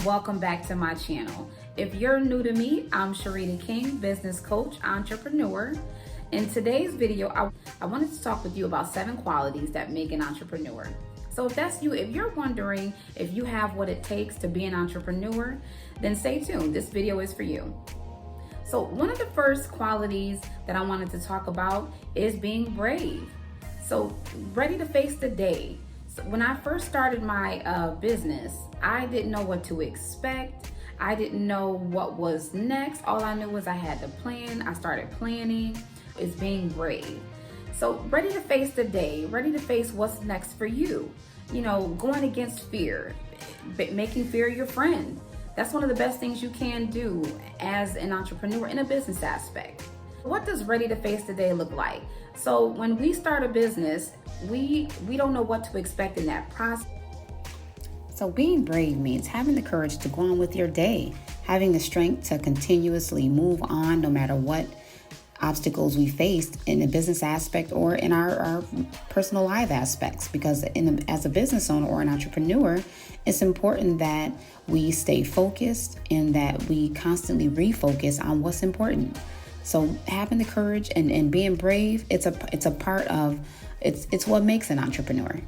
and welcome back to my channel. If you're new to me, I'm Sharita King, business coach, entrepreneur. In today's video, I wanted to talk with you about 7 qualities that make an entrepreneur. So if that's you, if you're wondering if you have what it takes to be an entrepreneur, then stay tuned. This video is for you. So one of the first qualities that I wanted to talk about is being brave. So ready to face the day. So when I first started my business, I didn't know what to expect. I didn't know what was next. All I knew was I had to plan. I started planning. It's being brave. So ready to face the day, ready to face what's next for you. You know, going against fear, making fear your friend. That's one of the best things you can do as an entrepreneur in a business aspect. What does ready to face the day look like? So when we start a business, we don't know what to expect in that process. So being brave means having the courage to go on with your day, having the strength to continuously move on no matter what obstacles we faced in the business aspect or in our personal life aspects. Because as a business owner or an entrepreneur, it's important that we stay focused and that we constantly refocus on what's important. So having the courage and being brave, it's a part of, it's what makes an entrepreneur.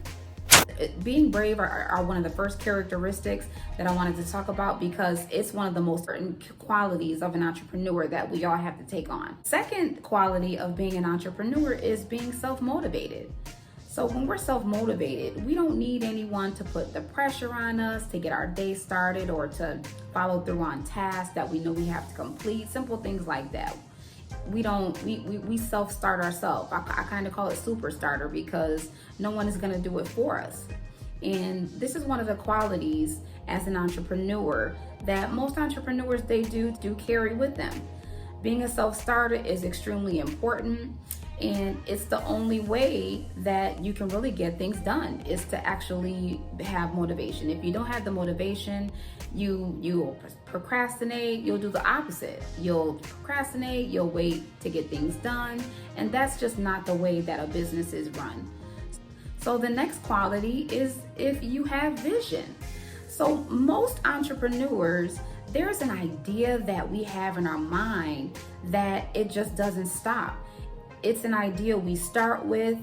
Being brave are one of the first characteristics that I wanted to talk about because it's one of the most important qualities of an entrepreneur that we all have to take on. Second quality of being an entrepreneur is being self-motivated. So when we're self-motivated, we don't need anyone to put the pressure on us to get our day started or to follow through on tasks that we know we have to complete, simple things like that. We self-start ourselves. I kind of call it super starter because no one is going to do it for us. And this is one of the qualities as an entrepreneur that most entrepreneurs, they do carry with them. Being a self-starter is extremely important, and it's the only way that you can really get things done is to actually have motivation. If you don't have the motivation, you'll procrastinate, you'll do the opposite. You'll procrastinate, you'll wait to get things done, and that's just not the way that a business is run. So the next quality is if you have vision. So most entrepreneurs, there's an idea that we have in our mind that it just doesn't stop. It's an idea we start with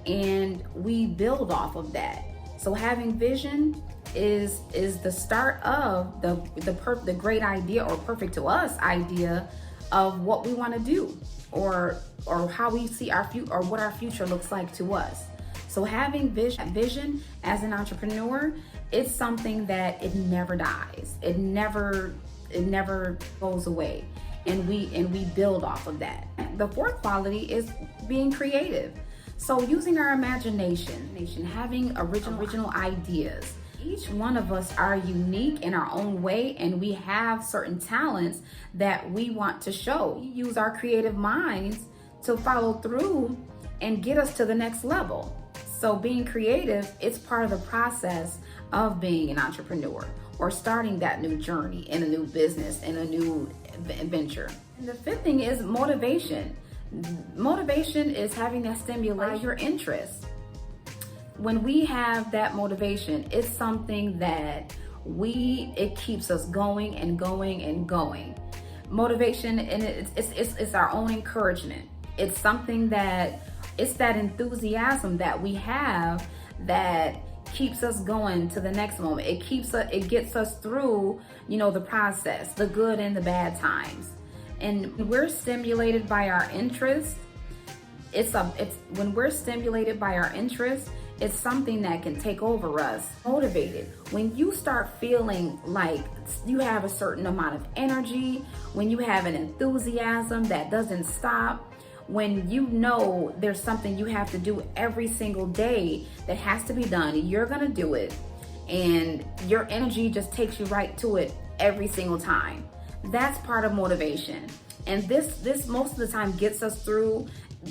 and we build off of that. So having vision is the start of the great idea or perfect to us idea of what we want to do or how we see our future or what our future looks like to us. So having vision as an entrepreneur, it's something that it never dies. It never goes away. And we build off of that. The fourth quality is being creative. So using our imagination, having original ideas. Each one of us are unique in our own way, and we have certain talents that we want to show. We use our creative minds to follow through and get us to the next level. So being creative, it's part of the process of being an entrepreneur or starting that new journey in a new business, in a new venture. And the fifth thing is motivation. Motivation is having that stimulate your interest. When we have that motivation, it's something that it keeps us going and going and going. Motivation, and it's our own encouragement. It's something it's that enthusiasm that we have that keeps us going to the next moment. It gets us through, the process, the good and the bad times. And when we're stimulated by our interest, when we're stimulated by our interest, it's something that can take over us. Motivated. When you start feeling like you have a certain amount of energy, when you have an enthusiasm that doesn't stop, when you know there's something you have to do every single day that has to be done, you're gonna do it, and your energy just takes you right to it every single time. That's part of motivation. And this most of the time gets us through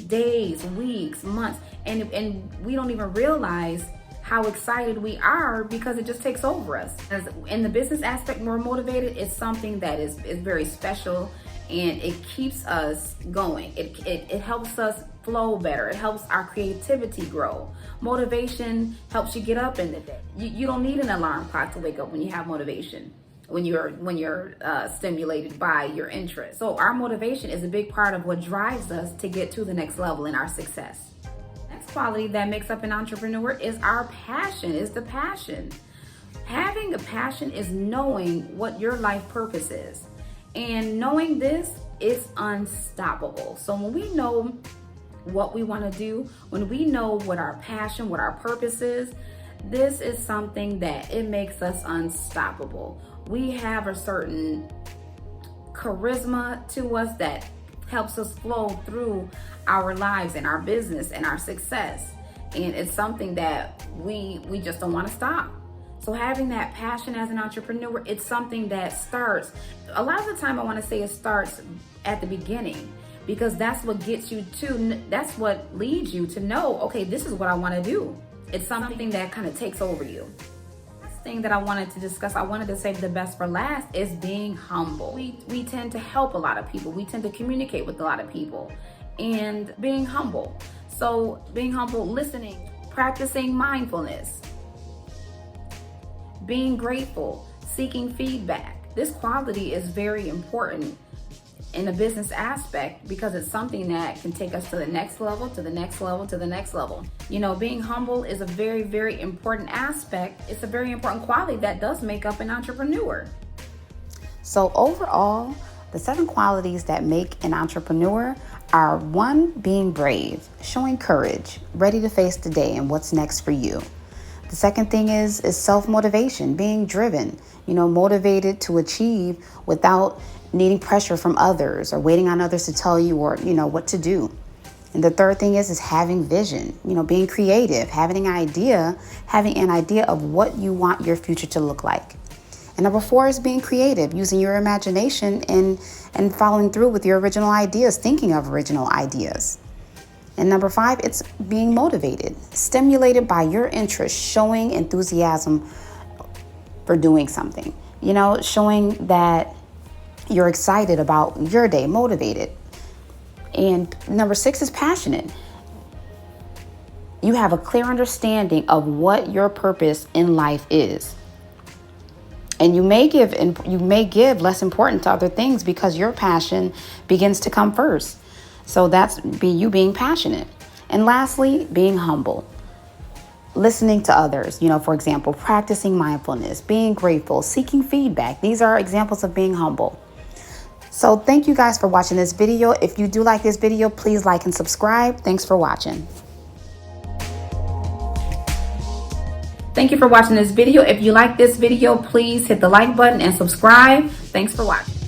days, weeks, months, and we don't even realize how excited we are because it just takes over us. As in the business aspect, we're motivated. It's something that is very special, and it keeps us going. It helps us flow better. It helps our creativity grow. Motivation helps you get up in the day. You don't need an alarm clock to wake up when you have motivation. when you're stimulated by your interest. So our motivation is a big part of what drives us to get to the next level in our success. Next quality that makes up an entrepreneur is our passion, is the passion. Having a passion is knowing what your life purpose is. And knowing this is unstoppable. So when we know what we want to do, when we know what our passion, what our purpose is, this is something that it makes us unstoppable. We have a certain charisma to us that helps us flow through our lives and our business and our success. And it's something that we just don't want to stop. So having that passion as an entrepreneur, it's something that starts, a lot of the time I want to say it starts at the beginning, because that's what gets you to, that's what leads you to know, okay, this is what I want to do. It's something that kind of takes over you. Last thing that I wanted to discuss, I wanted to save the best for last, is being humble. We tend to help a lot of people. We tend to communicate with a lot of people, and being humble. So being humble, listening, practicing mindfulness, being grateful, seeking feedback. This quality is very important in a business aspect, because it's something that can take us to the next level, to the next level, to the next level. You know, being humble is a very, very important aspect. It's a very important quality that does make up an entrepreneur. So overall, the 7 qualities that make an entrepreneur are: 1, being brave, showing courage, ready to face the day and what's next for you. The second thing is self-motivation, being driven, motivated to achieve without needing pressure from others or waiting on others to tell you or, what to do. And the third thing is having vision, being creative, having an idea of what you want your future to look like. And number 4 is being creative, using your imagination and following through with your original ideas, thinking of original ideas. And number 5, it's being motivated, stimulated by your interest, showing enthusiasm for doing something, showing that you're excited about your day, motivated. And number 6 is passionate. You have a clear understanding of what your purpose in life is. And you may give less importance to other things because your passion begins to come first. So that's you being passionate. And lastly, being humble. Listening to others, for example, practicing mindfulness, being grateful, seeking feedback. These are examples of being humble. So thank you guys for watching this video. If you do like this video, please like and subscribe. Thanks for watching. Thank you for watching this video. If you like this video, please hit the like button and subscribe. Thanks for watching.